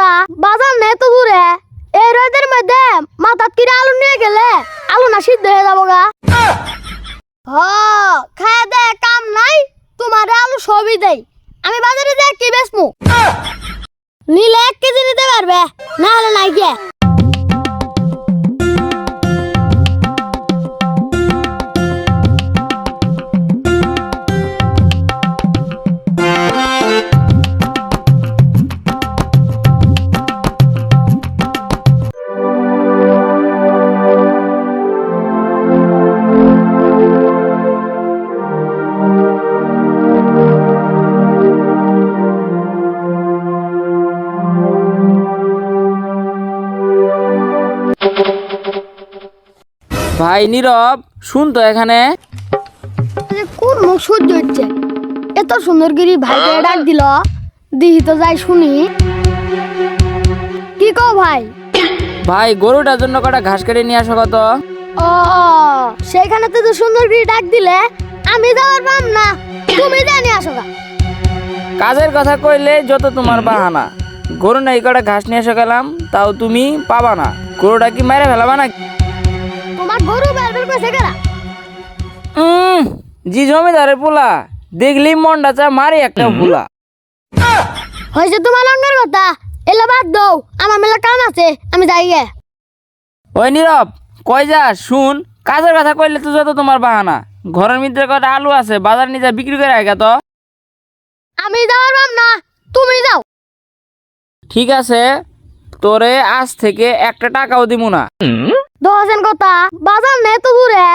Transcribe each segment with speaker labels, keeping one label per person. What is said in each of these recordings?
Speaker 1: কথা বাজার নেই তো দূরে এই রোদের মধ্যে মাথা কিরা আলু নিয়ে গেলে আলু না সিদ্ধ হয়ে যাবো গা। খায় দে কাম নাই তোমার আলু সবই দেই আমি বাজারে যাই কি বেচমু নিলে 1 কেজি নিতে পারবে না হলে নাই গিয়ে।
Speaker 2: ভাই নীরব শুন তো এখানে
Speaker 1: কোন মুখ সহ্য হচ্ছে এত সুন্দর গিরি ভাইকে ডাক দিল দিহি তো যাই শুনি কি কও ভাই।
Speaker 2: ভাই গরুটার জন্য কটা ঘাস কেটে নিয়ে আসো কত।
Speaker 1: ও সেখানে তো সুন্দর গিরি ডাক দিলে আমি যাওয়ার পাম না তুমি জানি আসো গা।
Speaker 2: কাজের কথা কইলে যত তোমার বাহানা গরু নাই কটা ঘাস নিয়ে এসে গেলাম তাও তুমি পাবা না গরুটা কি মেরে ফেলাবা না।
Speaker 1: তোমার গরু বের কইছে কেরা
Speaker 2: জি জমিদারের পোলা দেখলি মনটা চা মারি একটা ভুলা
Speaker 1: হয়েছে তোমার লঙ্গের কথা এলা বাদ দাও আমার মেলা কাম আছে আমি যাই গে।
Speaker 2: ওই নীরব কই যা শুন কাজের কথা কইলে তো যত তোমার বাহানা ঘরের মধ্যে কটা আলু আছে বাজার নিয়ে যা বিক্রি করে আগে তো।
Speaker 1: আমি যাওয়ার পাম না তুমি যাও।
Speaker 2: ঠিক আছে তোরে আজ থেকে একটা টাকাও দিব না।
Speaker 1: দোকান কথা বাজার নেই তো দূরে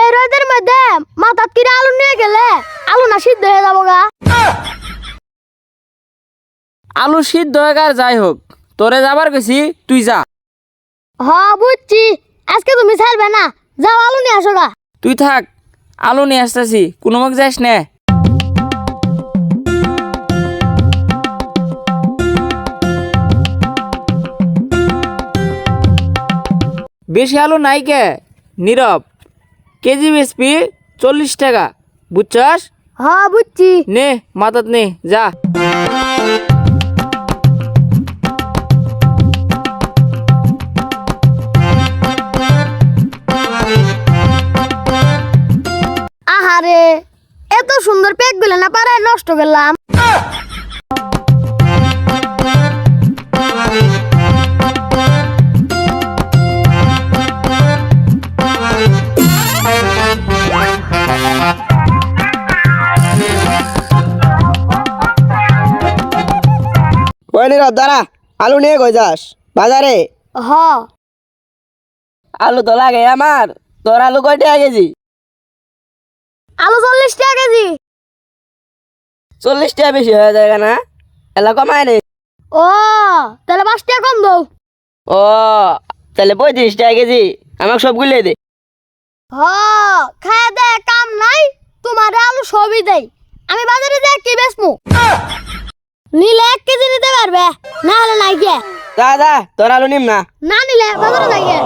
Speaker 1: এই রোদের মধ্যে মাথা কিরা আলু নিয়ে গেলে আলু না সিদ্ধ হয়ে যাবো গা।
Speaker 2: আলু সিদ্ধ হয়ে গেল যাই হোক তোরে যাবার গেছি তুই যা।
Speaker 1: বুঝছি আজকে তুমি ছাড়বে না যাও আলু নিয়ে আসো গা।
Speaker 2: তুই থাক আলু নিয়ে আসতেছি কোনো মুখ যাস নে। বেশি আলু নাই কে নীরব কেজি বেচবি 40 টাকা বুঝছস।
Speaker 1: বুঝছি
Speaker 2: নে মাথাত নে যা।
Speaker 1: আহারে এত সুন্দর পেক গুলো না পারায় নষ্ট করলাম।
Speaker 3: ওই নীরব দাঁড়া আলু নিয়ে কই যাস বাজারে। আলু তো লাগে আমার তোর আলু কয় টাকা কেজি।
Speaker 1: আলু 40 টাকা কেজি।
Speaker 3: 40 টাকা বেশি হয়ে যায় না এলা কমায় নে।
Speaker 1: তাহলে 5 টাকা কম দাও।
Speaker 3: ও তাহলে 35 টাকা কেজি আমাকে সব গুলিয়ে দে।
Speaker 1: খায় দে কাম নাই তোমার আলু সবই দেই আমি বাজারে যাই কি বেচমু নিলে 1 কেজি নিতে পারবে না হলে নাই গিয়ে।
Speaker 3: যা যা তোর আলু নিম না।
Speaker 1: না নিলে বাজারে যাই গে।